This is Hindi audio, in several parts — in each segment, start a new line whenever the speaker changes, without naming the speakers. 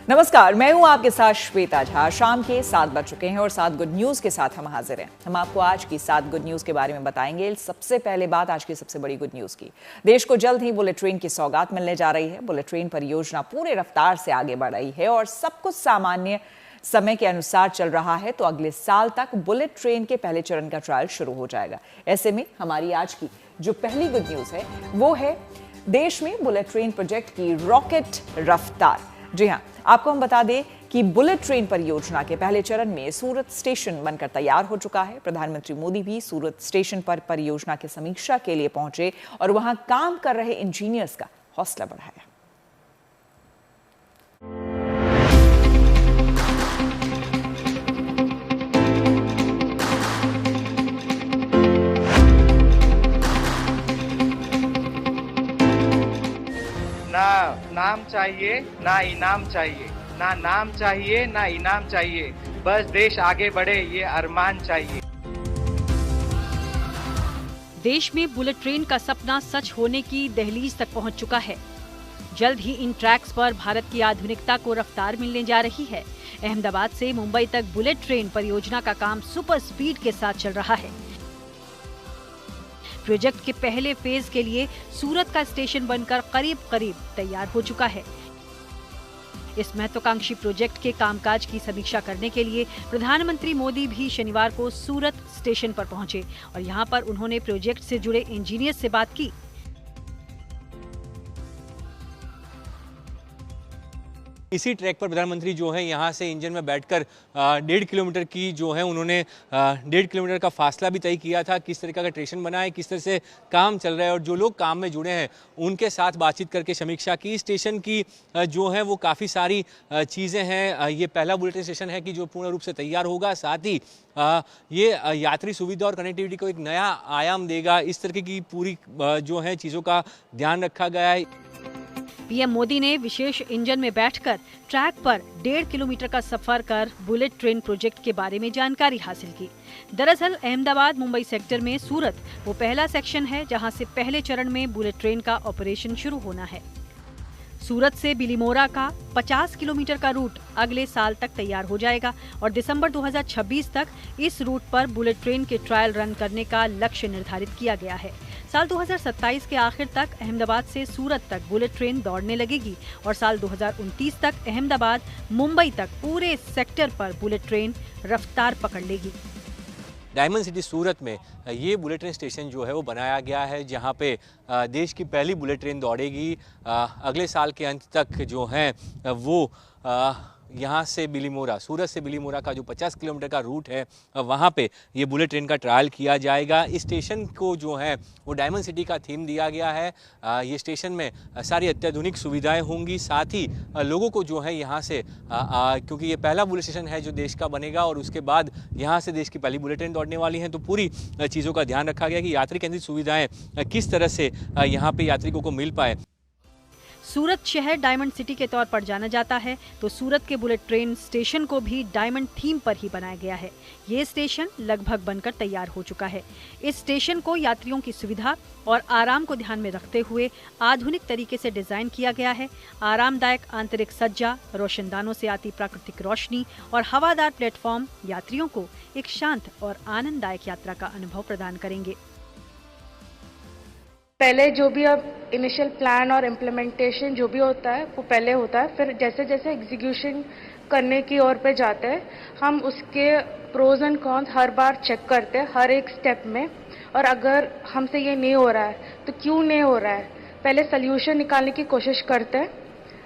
नमस्कार, मैं हूं आपके साथ श्वेता झा। शाम के 7 बज चुके हैं और 7 गुड न्यूज के साथ हम हाजिर हैं। हम आपको आज की 7 गुड न्यूज के बारे में बताएंगे। सबसे पहले बात आज की सबसे बड़ी गुड न्यूज की। देश को जल्द ही बुलेट ट्रेन की सौगात मिलने जा रही है। बुलेट ट्रेन परियोजना पूरे रफ्तार से आगे बढ़ रही है और सब कुछ सामान्य समय के अनुसार चल रहा है। तो अगले साल तक बुलेट ट्रेन के पहले चरण का ट्रायल शुरू हो जाएगा। ऐसे में हमारी आज की जो पहली गुड न्यूज है वो है देश में बुलेट ट्रेन प्रोजेक्ट की रॉकेट रफ्तार। जी हां, आपको हम बता दें कि बुलेट ट्रेन परियोजना के पहले चरण में सूरत स्टेशन बनकर तैयार हो चुका है। प्रधानमंत्री मोदी भी सूरत स्टेशन पर परियोजना की समीक्षा के लिए पहुंचे और वहां काम कर रहे इंजीनियर्स का हौसला बढ़ाया।
ना नाम चाहिए ना इनाम चाहिए, ना नाम चाहिए ना इनाम चाहिए, बस देश आगे बढ़े ये अरमान चाहिए।
देश में बुलेट ट्रेन का सपना सच होने की दहलीज तक पहुंच चुका है। जल्द ही इन ट्रैक्स पर भारत की आधुनिकता को रफ्तार मिलने जा रही है। अहमदाबाद से मुंबई तक बुलेट ट्रेन परियोजना का काम सुपर स्पीड के साथ चल रहा है। प्रोजेक्ट के पहले फेज के लिए सूरत का स्टेशन बनकर करीब तैयार हो चुका है। इस महत्वाकांक्षी प्रोजेक्ट के कामकाज की समीक्षा करने के लिए प्रधानमंत्री मोदी भी शनिवार को सूरत स्टेशन पर पहुंचे और यहां पर उन्होंने प्रोजेक्ट से जुड़े इंजीनियर से बात की।
इसी ट्रैक पर प्रधानमंत्री जो है यहाँ से इंजन में बैठकर 1.5 किलोमीटर की जो है उन्होंने 1.5 किलोमीटर का फासला भी तय किया था। किस तरीके का स्टेशन बना है, किस तरह से काम चल रहा है और जो लोग काम में जुड़े हैं उनके साथ बातचीत करके समीक्षा की। स्टेशन की जो है वो काफ़ी सारी चीज़ें हैं। ये पहला बुलेट स्टेशन है कि जो पूर्ण रूप से तैयार होगा। साथ ही ये यात्री सुविधा और कनेक्टिविटी को एक नया आयाम देगा। इस तरीके की पूरी जो है चीज़ों का ध्यान रखा गया है।
पीएम मोदी ने विशेष इंजन में बैठकर ट्रैक पर 1.5 किलोमीटर का सफर कर बुलेट ट्रेन प्रोजेक्ट के बारे में जानकारी हासिल की। दरअसल अहमदाबाद मुंबई सेक्टर में सूरत वो पहला सेक्शन है जहां से पहले चरण में बुलेट ट्रेन का ऑपरेशन शुरू होना है। सूरत से बिलीमोरा का 50 किलोमीटर का रूट अगले साल तक तैयार हो जाएगा और दिसंबर 2026 तक इस रूट पर बुलेट ट्रेन के ट्रायल रन करने का लक्ष्य निर्धारित किया गया है। साल 2027 के आखिर तक अहमदाबाद से सूरत तक बुलेट ट्रेन दौड़ने लगेगी और साल 2029 तक अहमदाबाद मुंबई तक पूरे सेक्टर पर बुलेट ट्रेन रफ्तार पकड़ लेगी।
डायमंड सिटी सूरत में ये बुलेट ट्रेन स्टेशन जो है वो बनाया गया है जहाँ पे देश की पहली बुलेट ट्रेन दौड़ेगी। अगले साल के अंत तक जो है वो यहाँ से बिलीमोरा, सूरत से बिलीमोरा का जो 50 किलोमीटर का रूट है वहाँ पे ये बुलेट ट्रेन का ट्रायल किया जाएगा। इस स्टेशन को जो है वो डायमंड सिटी का थीम दिया गया है। ये स्टेशन में सारी अत्याधुनिक सुविधाएं होंगी। साथ ही लोगों को जो है यहाँ से क्योंकि ये पहला बुलेट स्टेशन है जो देश का बनेगा और उसके बाद यहाँ से देश की पहली बुलेट ट्रेन दौड़ने वाली हैं, तो पूरी चीज़ों का ध्यान रखा गया कि यात्री केंद्रित सुविधाएँ किस तरह से यहाँ पर यात्रिकों को मिल पाए।
सूरत शहर डायमंड सिटी के तौर पर जाना जाता है, तो सूरत के बुलेट ट्रेन स्टेशन को भी डायमंड थीम पर ही बनाया गया है। ये स्टेशन लगभग बनकर तैयार हो चुका है। इस स्टेशन को यात्रियों की सुविधा और आराम को ध्यान में रखते हुए आधुनिक तरीके से डिजाइन किया गया है। आरामदायक आंतरिक सज्जा, रोशनदानों से आती प्राकृतिक रोशनी और हवादार प्लेटफॉर्म यात्रियों को एक शांत और आनंददायक यात्रा का अनुभव प्रदान करेंगे।
पहले जो भी अब इनिशियल प्लान और इम्प्लीमेंटेशन जो भी होता है वो पहले होता है, फिर जैसे जैसे एग्जीक्यूशन करने की ओर पे जाते हैं हम उसके प्रोज एंड कॉन्स हर बार चेक करते हैं हर एक स्टेप में। और अगर हमसे ये नहीं हो रहा है तो क्यों नहीं हो रहा है, पहले सोल्यूशन निकालने की कोशिश करते हैं।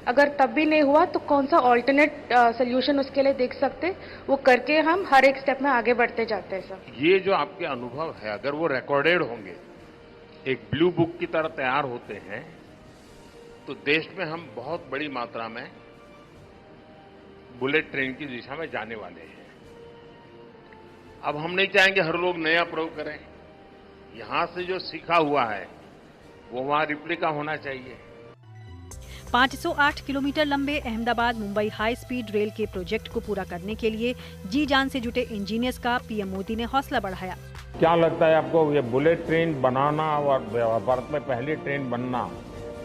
अगर तब भी नहीं हुआ तो कौन सा ऑल्टरनेट सोल्यूशन उसके लिए देख सकते, वो करके हम हर एक स्टेप में आगे बढ़ते जाते हैं। सर,
ये जो आपके अनुभव है अगर वो रिकॉर्डेड होंगे, एक ब्लू बुक की तरह तैयार होते हैं, तो देश में हम बहुत बड़ी मात्रा में बुलेट ट्रेन की दिशा में जाने वाले हैं। अब हम नहीं चाहेंगे हर लोग नया प्रयोग करें। यहां से जो सीखा हुआ है वो वहां रिप्लिका होना चाहिए।
508 किलोमीटर लंबे Ahmedabad Mumbai high speed rail के प्रोजेक्ट को पूरा करने के लिए जी जान से जुटे इंजीनियर्स का पीएम मोदी ने हौसला बढ़ाया।
क्या लगता है आपको, ये बुलेट ट्रेन बनाना और भारत में पहली ट्रेन बनना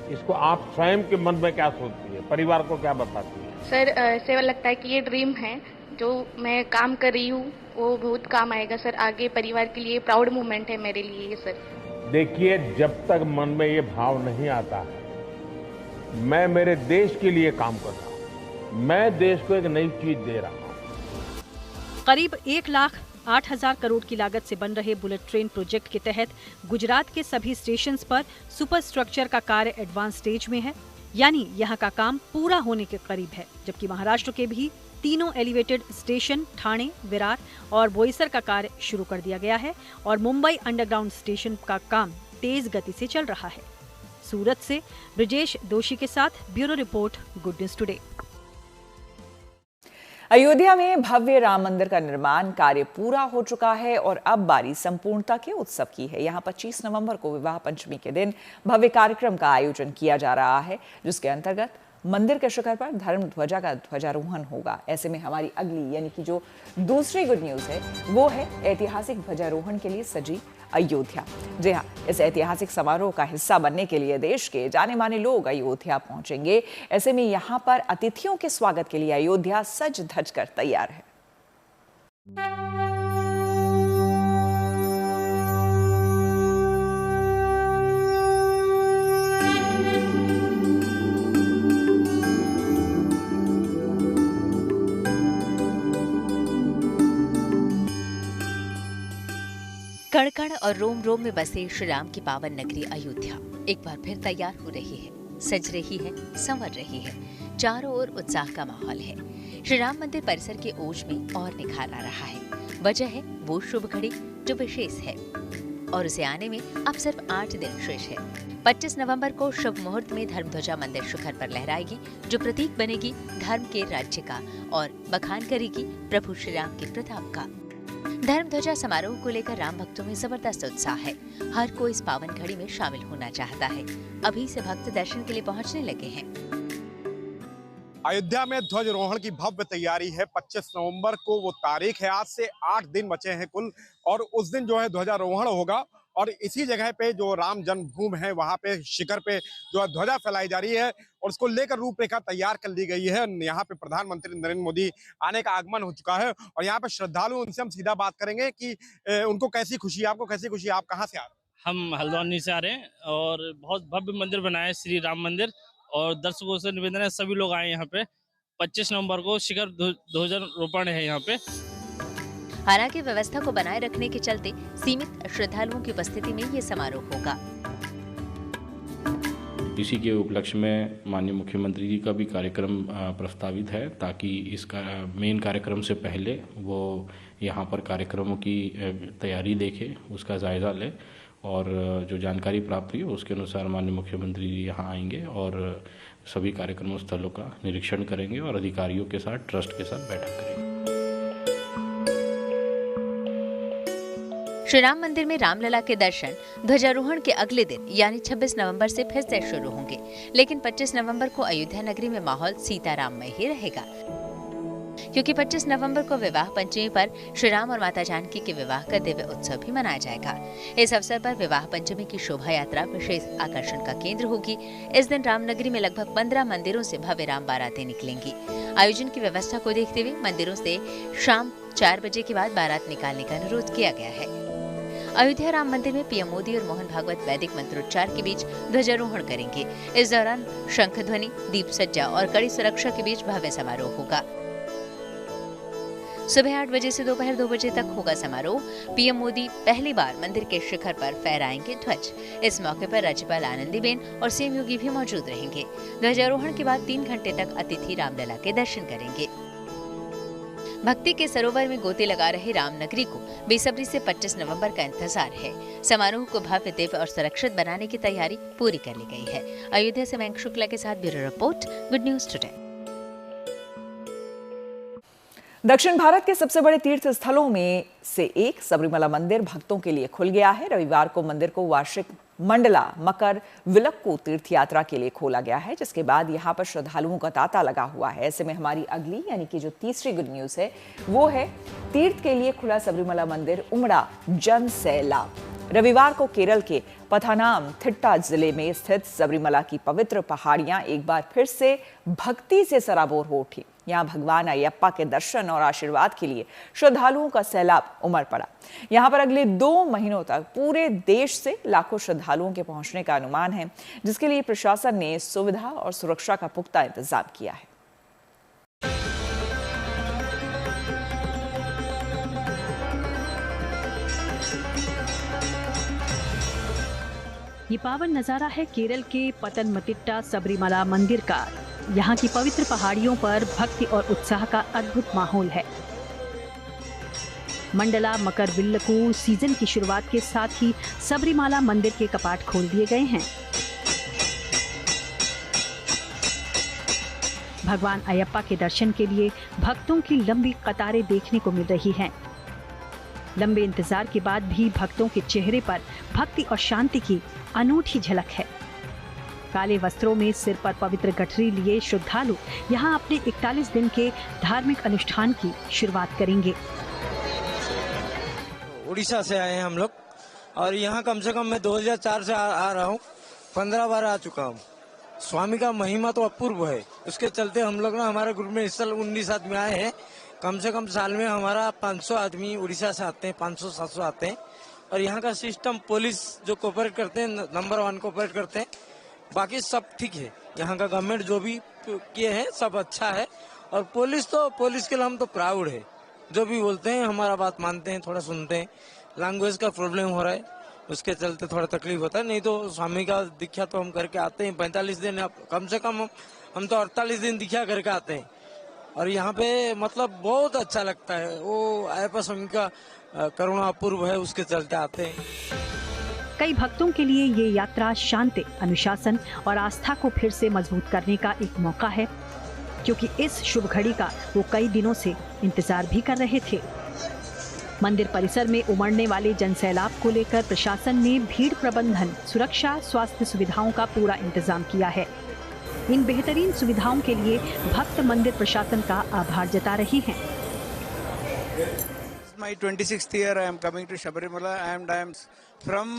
इसको आप स्वयं के मन में क्या सोचती है, परिवार को क्या बताती है?
सर ऐसे लगता है कि ये ड्रीम है, जो मैं काम कर रही हूँ वो बहुत काम आएगा सर आगे, परिवार के लिए प्राउड मोमेंट है मेरे लिए ये सर।
देखिए, जब तक मन में ये भाव नहीं आता है मैं मेरे देश के लिए काम कर रहा हूँ, मैं देश को एक नई चीज दे रहा हूँ।
करीब 1,08,000 करोड़ की लागत से बन रहे बुलेट ट्रेन प्रोजेक्ट के तहत गुजरात के सभी स्टेशंस पर सुपर स्ट्रक्चर का कार्य एडवांस स्टेज में है, यानी यहाँ का काम पूरा होने के करीब है। जबकि महाराष्ट्र के भी तीनों एलिवेटेड स्टेशन ठाणे, विरार और बोईसर का कार्य शुरू कर दिया गया है और मुंबई अंडरग्राउंड स्टेशन का काम तेज गति से चल रहा है। सूरत से ब्रिजेश दोषी के साथ bureau report, good news today.
Ayodhya में भव्य राम मंदिर का निर्माण कार्य पूरा हो चुका है और अब बारी संपूर्णता के उत्सव की है। यहाँ 25 नवंबर को विवाह पंचमी के दिन भव्य कार्यक्रम का आयोजन किया जा रहा है, जिसके अंतर्गत मंदिर के शिखर पर धर्म ध्वजा का ध्वजारोहण होगा। ऐसे में हमारी अगली यानी कि जो दूसरी गुड न्यूज है वो है ऐतिहासिक ध्वजारोहण के लिए सजी अयोध्या। जी हाँ, इस ऐतिहासिक समारोह का हिस्सा बनने के लिए देश के जाने माने लोग अयोध्या पहुंचेंगे। ऐसे में यहाँ पर अतिथियों के स्वागत के लिए अयोध्या सज धज कर तैयार है।
कण-कण और रोम-रोम में बसे श्री राम की पावन नगरी अयोध्या एक बार फिर तैयार हो रही है, सज रही है, संवर रही है। चारों ओर उत्साह का माहौल है। श्री राम मंदिर परिसर के ओज में और निखार आ रहा है। वजह है वो शुभ घड़ी जो विशेष है और उसे आने में अब सिर्फ 8 दिन शेष है। 25 नवंबर को शुभ मुहूर्त में धर्मध्वजा मंदिर शिखर पर लहराएगी, जो प्रतीक बनेगी धर्म के राज्य का और बखान करेगी प्रभु श्री राम के प्रताप का। धर्मध्वजा समारोह को लेकर राम भक्तों में जबरदस्त उत्साह है। हर कोई इस पावन घड़ी में शामिल होना चाहता है। अभी से भक्त दर्शन के लिए पहुंचने लगे हैं।
अयोध्या में ध्वजारोहण की भव्य तैयारी है। 25 नवंबर को वो तारीख है। आज से 8 दिन बचे हैं कुल और उस दिन जो है ध्वजारोहण होगा और इसी जगह पे जो राम जन्मभूमि है वहां पे शिखर पे जो है ध्वजा फैलाई जा रही है और उसको लेकर रूपरेखा तैयार कर ली गई है। यहाँ पे प्रधानमंत्री नरेंद्र मोदी आने का आगमन हो चुका है और यहाँ पे श्रद्धालु, उनसे हम सीधा बात करेंगे कि उनको कैसी खुशी, आपको कैसी खुशी, आप कहाँ से आ रहे हैं?
हम हल्द्वानी से आ रहे हैं और बहुत भव्य मंदिर बनाया है श्री राम मंदिर और दर्शकों से निवेदन है सभी लोग आए यहाँ पे। 25 नवंबर को शिखर ध्वजारोहण है यहाँ पे।
हालांकि व्यवस्था को बनाए रखने के चलते सीमित श्रद्धालुओं की उपस्थिति में ये समारोह होगा।
इसी के उपलक्ष्य में माननीय मुख्यमंत्री जी का भी कार्यक्रम प्रस्तावित है ताकि इसका मेन कार्यक्रम से पहले वो यहाँ पर कार्यक्रमों की तैयारी देखे, उसका जायजा ले और जो जानकारी प्राप्त हुई उसके अनुसार माननीय मुख्यमंत्री जी यहाँ आएंगे और सभी कार्यक्रमों स्थलों का निरीक्षण करेंगे और अधिकारियों के साथ, ट्रस्ट के साथ बैठक करेंगे।
श्री राम मंदिर में रामलला के दर्शन ध्वजारोहण के अगले दिन यानी 26 नवंबर से फिर से शुरू होंगे, लेकिन 25 नवंबर को अयोध्या नगरी में माहौल सीताराममय ही रहेगा, क्योंकि 25 नवंबर को विवाह पंचमी पर श्री राम और माता जानकी के विवाह का दिव्य उत्सव भी मनाया जाएगा। इस अवसर पर विवाह पंचमी की शोभा यात्रा विशेष आकर्षण का केंद्र होगी। इस दिन रामनगरी में लगभग 15 मंदिरों से भव्य राम बारातें निकलेंगी। आयोजन की व्यवस्था को देखते हुए मंदिरों से शाम 4 बजे के बाद बारात निकालने का अनुरोध किया गया है। अयोध्या राम मंदिर में पीएम मोदी और मोहन भागवत वैदिक मंत्रोच्चार के बीच ध्वजारोहण करेंगे। इस दौरान शंख ध्वनि, दीप सज्जा और कड़ी सुरक्षा के बीच भव्य समारोह होगा। सुबह 8 बजे से दोपहर 2 बजे तक होगा समारोह। पीएम मोदी पहली बार मंदिर के शिखर पर फहराएंगे ध्वज। इस मौके पर राज्यपाल आनंदीबेन और सीएम योगी भी मौजूद रहेंगे। ध्वजारोहण के बाद 3 घंटे तक अतिथि रामलला के दर्शन करेंगे। भक्ति के सरोवर में गोते लगा रहे रामनगरी को बेसब्री से 25 नवंबर का इंतजार है। समारोह को भव्य, दिव्य और सुरक्षित बनाने की तैयारी पूरी कर ली गई है। अयोध्या से मयंक शुक्ला के साथ bureau report, good news today.
दक्षिण भारत के सबसे बड़े तीर्थ स्थलों में से एक सबरीमला मंदिर भक्तों के लिए खुल गया है। रविवार को मंदिर को वार्षिक मंडला मकर विलक्कू तीर्थ यात्रा के लिए खोला गया है, जिसके बाद यहाँ पर श्रद्धालुओं का तांता लगा हुआ है। ऐसे में हमारी अगली यानी कि जो तीसरी गुड न्यूज है वो है तीर्थ के लिए खुला सबरीमला मंदिर उमड़ा जन सैलाब। रविवार को केरल के पथानामथिट्टा जिले में स्थित सबरीमला की पवित्र पहाड़ियां एक बार फिर से भक्ति से सराबोर हो उठी। यहाँ भगवान अयप्पा के दर्शन और आशीर्वाद के लिए श्रद्धालुओं का सैलाब उमड़ पड़ा। यहाँ पर अगले 2 महीनों तक पूरे देश से लाखों श्रद्धालुओं के पहुंचने का अनुमान है, जिसके लिए प्रशासन ने सुविधा और सुरक्षा का पुख्ता इंतजाम किया है।
ये पावन नजारा है केरल के पतनमतिट्टा सबरीमला मंदिर का। यहाँ की पवित्र पहाड़ियों पर भक्ति और उत्साह का अद्भुत माहौल है। मंडला मकरविल्लकू सीजन की शुरुआत के साथ ही सबरीमला मंदिर के कपाट खोल दिए गए हैं। भगवान अयप्पा के दर्शन के लिए भक्तों की लंबी कतारें देखने को मिल रही हैं। लंबे इंतजार के बाद भी भक्तों के चेहरे पर भक्ति और शांति की अनूठी झलक है। काले वस्त्रों में सिर पर पवित्र गठरी लिए श्रद्धालु यहाँ अपने 41 दिन के धार्मिक अनुष्ठान की शुरुआत करेंगे।
उड़ीसा से आए हैं हम लोग और यहाँ कम से कम मैं 2004 से आ रहा हूँ, 15 बार आ चुका हूँ। स्वामी का महिमा तो अपूर्व है, उसके चलते हम लोग ना हमारे ग्रुप में इस साल 19 आदमी आए हैं। कम से कम साल में हमारा 500 आदमी उड़ीसा से आते हैं, 500-700 आते हैं। और यहाँ का सिस्टम पुलिस जो कोऑपरेट करते हैं, नंबर 1 कोऑपरेट करते हैं। बाकी सब ठीक है। यहाँ का गवर्नमेंट जो भी किए हैं सब अच्छा है। और पुलिस के लिए हम तो प्राउड है। जो भी बोलते हैं हमारा बात मानते हैं, थोड़ा सुनते हैं। लैंग्वेज का प्रॉब्लम हो रहा है, उसके चलते थोड़ा तकलीफ होता है। नहीं तो स्वामी का दीक्षा तो हम करके आते हैं 45 दिन, कम से कम हम तो 48 दिन दीक्षा करके आते हैं। और यहाँ पे मतलब बहुत अच्छा लगता है। वो अयप्पा स्वामी का करुणा अपूर्व है, उसके चलते आते हैं।
कई भक्तों के लिए ये यात्रा शांति, अनुशासन और आस्था को फिर से मजबूत करने का एक मौका है, क्योंकि इस शुभ घड़ी का वो कई दिनों से इंतजार भी कर रहे थे। मंदिर परिसर में उमड़ने वाले जनसैलाब को लेकर प्रशासन ने भीड़ प्रबंधन, सुरक्षा, स्वास्थ्य सुविधाओं का पूरा इंतजाम किया है। इन बेहतरीन सुविधाओं के लिए भक्त मंदिर प्रशासन का आभार जता रहे हैं।
My 26th year I am coming to Sabarimala and I am from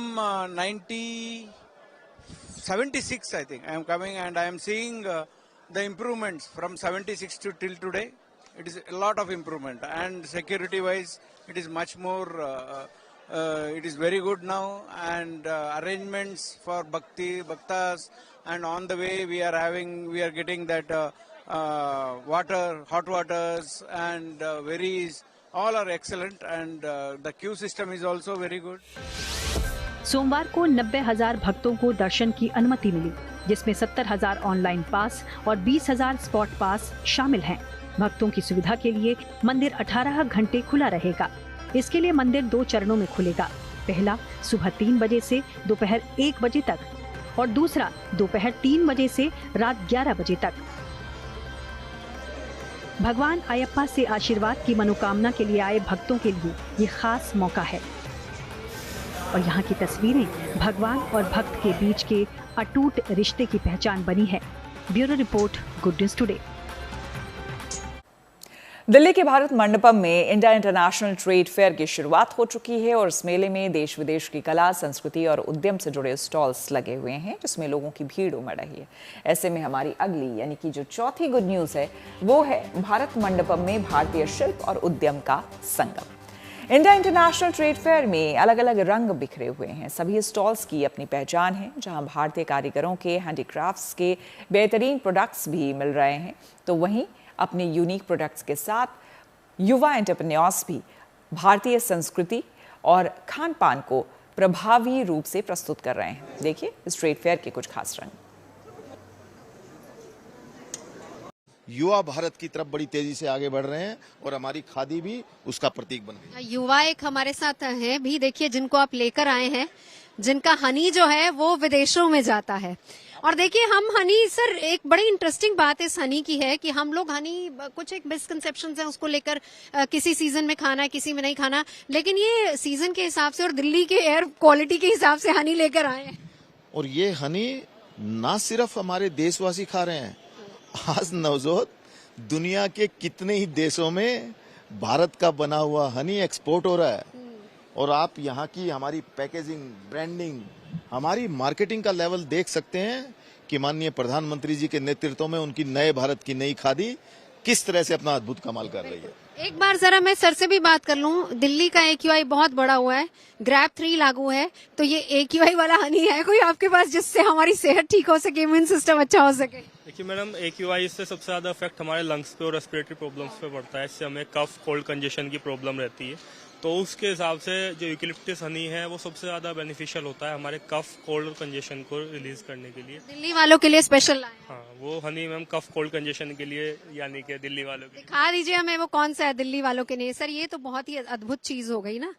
76 I think I am coming and I am seeing the improvements from 76 to till today. It is a lot of improvement and security wise it is much more it is very good now and arrangements for bhaktas and on the way we are getting that water, hot waters and berries. All are excellent and the queue system is also very good.
सोमवार को 90,000 भक्तों को दर्शन की अनुमति मिली, जिसमें 70,000 ऑनलाइन पास और 20,000 स्पॉट पास शामिल हैं। भक्तों की सुविधा के लिए मंदिर 18 घंटे खुला रहेगा। इसके लिए मंदिर 2 चरणों में खुलेगा। पहला सुबह 3 बजे से दोपहर 1 बजे तक और दूसरा दोपहर 3 बजे से रात 11 बजे तक। भगवान अयप्पा से आशीर्वाद की मनोकामना के लिए आए भक्तों के लिए ये खास मौका है और यहाँ की तस्वीरें भगवान और भक्त के बीच के अटूट रिश्ते की पहचान बनी है। Bureau report, good news today.
Delhi के भारत मंडपम में इंडिया इंटरनेशनल ट्रेड फेयर की शुरुआत हो चुकी है और इस मेले में देश विदेश की कला, संस्कृति और उद्यम से जुड़े स्टॉल्स लगे हुए हैं, जिसमें लोगों की भीड़ उमड़ रही है। ऐसे में हमारी अगली यानी कि जो चौथी गुड न्यूज है वो है भारत मंडपम में भारतीय शिल्प और उद्यम का संगम। इंडिया इंटरनेशनल ट्रेड फेयर में अलग अलग रंग बिखरे हुए हैं। सभी स्टॉल्स की अपनी पहचान है, जहां भारतीय कारीगरों के हैंडीक्राफ्ट्स के बेहतरीन प्रोडक्ट्स भी मिल रहे हैं, तो वहीं अपने यूनिक प्रोडक्ट्स के साथ युवा एंटरप्रेन्योर्स भी भारतीय संस्कृति और खान पान को प्रभावी रूप से प्रस्तुत कर रहे हैं। देखिए इस ट्रेड फेयर के कुछ खास रंग।
युवा भारत की तरफ बड़ी तेजी से आगे बढ़ रहे हैं और हमारी खादी भी उसका प्रतीक बन गई।
युवा एक हमारे साथ है भी, देखिए जिनको आप लेकर आए हैं, जिनका हनी जो है वो विदेशों में जाता है। और देखिए हम हनी, सर एक बड़ी इंटरेस्टिंग बात इस हनी की है कि हम लोग हनी, कुछ एक मिसकंसेप्शंस है उसको लेकर, किसी सीजन में खाना है, किसी में नहीं खाना, लेकिन ये सीजन के हिसाब से और दिल्ली के एयर क्वालिटी के हिसाब से हनी लेकर आए हैं।
और ये हनी ना सिर्फ हमारे देशवासी खा रहे हैं, आज नवजोत दुनिया के कितने ही देशों में भारत का बना हुआ हनी एक्सपोर्ट हो रहा है। और आप यहाँ की हमारी पैकेजिंग, ब्रांडिंग, हमारी मार्केटिंग का लेवल देख सकते हैं कि माननीय प्रधानमंत्री जी के नेतृत्व में उनकी नए भारत की नई खादी किस तरह से अपना अद्भुत कमाल कर रही है।
एक बार जरा मैं सर से भी बात कर लूं, दिल्ली का AQI बहुत बड़ा हुआ है, ग्रैब 3 लागू है, तो ये AQI वाला हनी है कोई आपके पास जिससे हमारी सेहत ठीक हो सके, इम्यून सिस्टम अच्छा हो सके?
देखिए मैडम, AQI से सबसे ज्यादा इफेक्ट हमारे लंग्स पे और रेस्पिरेटरी प्रॉब्लम्स पे पड़ता है। इससे हमें कफ, कोल्ड, कंजेशन की प्रॉब्लम रहती है। तो उसके हिसाब से जो यूकेलिप्टस हनी है वो सबसे ज्यादा बेनिफिशियल होता है हमारे कफ, कोल्ड और कंजेशन को रिलीज करने के लिए।
दिल्ली वालों के लिए स्पेशल लाए?
हाँ, वो हनी मैम कफ, कोल्ड, कंजेशन के लिए, यानी कि दिल्ली वालों के लिए।
दिखा दीजिए हमें वो कौन सा है दिल्ली वालों के लिए। सर ये तो बहुत ही अद्भुत चीज हो गई ना।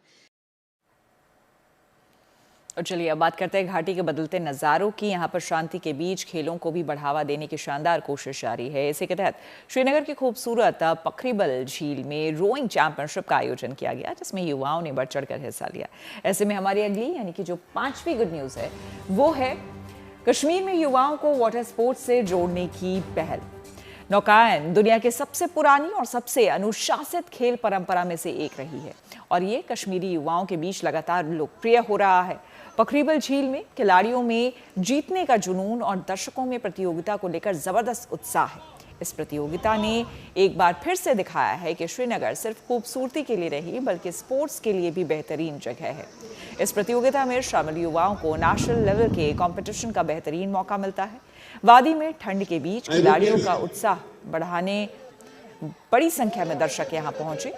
और चलिए अब बात करते हैं घाटी के बदलते नज़ारों की। यहाँ पर शांति के बीच खेलों को भी बढ़ावा देने की शानदार कोशिश जारी है। इसी के तहत श्रीनगर की खूबसूरत पखरीबल झील में रोइंग चैंपियनशिप का आयोजन किया गया, जिसमें युवाओं ने बढ़ चढ़कर हिस्सा लिया। ऐसे में हमारी अगली यानी कि जो 5वीं गुड न्यूज़ है वो है कश्मीर में युवाओं को वाटर स्पोर्ट्स से जोड़ने की पहल। नौकायन दुनिया के सबसे पुरानी और सबसे अनुशासित खेल परंपरा में से एक रही है और ये कश्मीरी युवाओं के बीच लगातार लोकप्रिय हो रहा है। पखरीबल झील में खिलाड़ियों में जीतने का जुनून और दर्शकों में प्रतियोगिता को लेकर जबरदस्त उत्साह है। इस प्रतियोगिता ने एक बार फिर से दिखाया है कि श्रीनगर सिर्फ खूबसूरती के लिए नहीं बल्कि स्पोर्ट्स के लिए भी बेहतरीन जगह है। इस प्रतियोगिता में शामिल युवाओं को नेशनल लेवल के कंपटीशन का बेहतरीन मौका मिलता है। वादी में ठंड के बीच खिलाड़ियों का उत्साह बढ़ाने बड़ी संख्या में दर्शक यहां पहुंचे।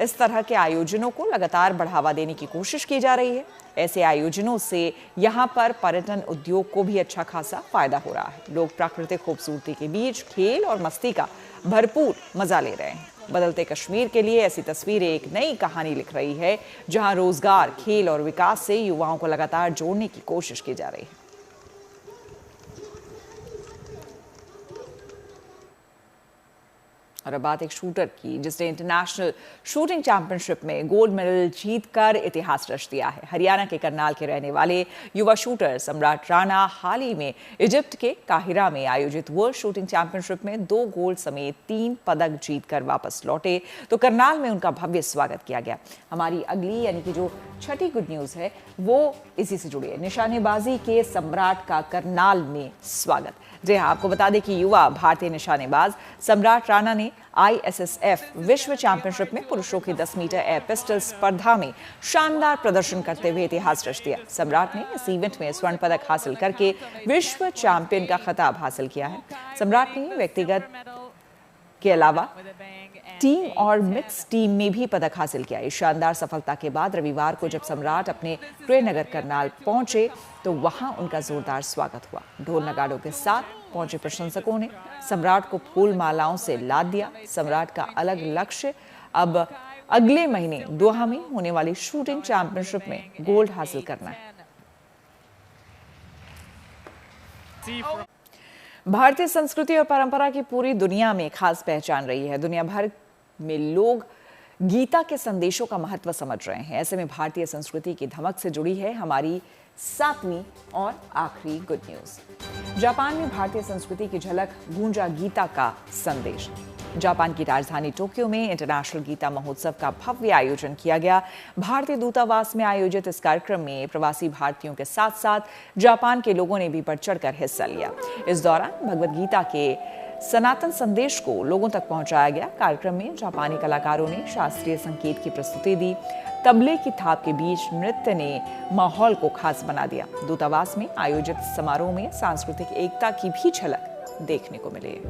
इस तरह के आयोजनों को लगातार बढ़ावा देने की कोशिश की जा रही है। ऐसे आयोजनों से यहां पर पर्यटन उद्योग को भी अच्छा खासा फायदा हो रहा है। लोग प्राकृतिक खूबसूरती के बीच खेल और मस्ती का भरपूर मजा ले रहे हैं। बदलते कश्मीर के लिए ऐसी तस्वीरें एक नई कहानी लिख रही है, जहां रोजगार, खेल और विकास से युवाओं को लगातार जोड़ने की कोशिश की जा रही है। और अब बात एक शूटर की जिसने इंटरनेशनल शूटिंग चैंपियनशिप में गोल्ड मेडल जीतकर इतिहास रच दिया है। हरियाणा के करनाल के रहने वाले युवा शूटर सम्राट राणा हाल ही में इजिप्ट के काहिरा में आयोजित वर्ल्ड शूटिंग चैंपियनशिप में 2 गोल्ड समेत 3 पदक जीतकर वापस लौटे, तो करनाल में उनका भव्य स्वागत किया गया। हमारी अगली यानी कि जो 6ठी गुड न्यूज है वो इसी से जुड़ी है। निशानेबाजी के सम्राट का करनाल में स्वागत। जी हाँ, आपको बता दें कि युवा भारतीय निशानेबाज सम्राट राणा ने ISSF विश्व चैंपियनशिप में पुरुषों की 10 मीटर एयर पिस्टल स्पर्धा में शानदार प्रदर्शन करते हुए इतिहास रच दिया। सम्राट ने इस इवेंट में स्वर्ण पदक हासिल करके विश्व चैंपियन का खिताब हासिल किया है। सम्राट ने व्यक्तिगत के अलावा टीम और मिक्स टीम में भी पदक हासिल किया। इस शानदार सफलता के बाद रविवार को जब सम्राट अपने गृहनगर करनाल पहुंचे तो वहां उनका जोरदार स्वागत हुआ। ढोल नगाड़ों के साथ पहुंचे प्रशंसकों ने सम्राट को फूल मालाओं से लाद दिया। सम्राट का अलग लक्ष्य अब अगले महीने दोहा में होने वाली शूटिंग चैंपियनशिप में गोल्ड हासिल करना है। भारतीय संस्कृति और परंपरा की पूरी दुनिया में खास पहचान रही है। दुनिया भर में लोग गीता के संदेशों का महत्व समझ रहे हैं। ऐसे में भारतीय संस्कृति की धमक से जुड़ी है हमारी 7वीं और आखिरी गुड न्यूज। जापान में भारतीय संस्कृति की झलक गूंजा गीता का संदेश। जापान की राजधानी टोक्यो में इंटरनेशनल गीता महोत्सव का भव्य आयोजन किया गया। भारतीय दूतावास में आयोजित इस कार्यक्रम में प्रवासी भारतीयों के साथ साथ जापान के लोगों ने भी बढ़ चढ़कर हिस्सा लिया। इस दौरान भगवद गीता के सनातन संदेश को लोगों तक पहुंचाया गया। कार्यक्रम में जापानी कलाकारों ने शास्त्रीय संगीत की प्रस्तुति दी। तबले की थाप के बीच नृत्य ने माहौल को खास बना दिया। दूतावास में आयोजित समारोह में सांस्कृतिक एकता की भी झलक देखने को मिली।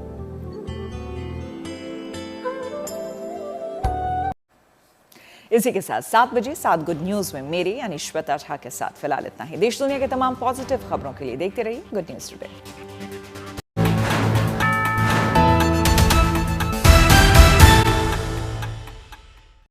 इसी के साथ 7 बजे 7 गुड न्यूज में मेरे यानी श्वेता झा के साथ फिलहाल इतना ही। देश दुनिया के तमाम पॉजिटिव खबरों के लिए देखते रहिए गुड न्यूज टुडे।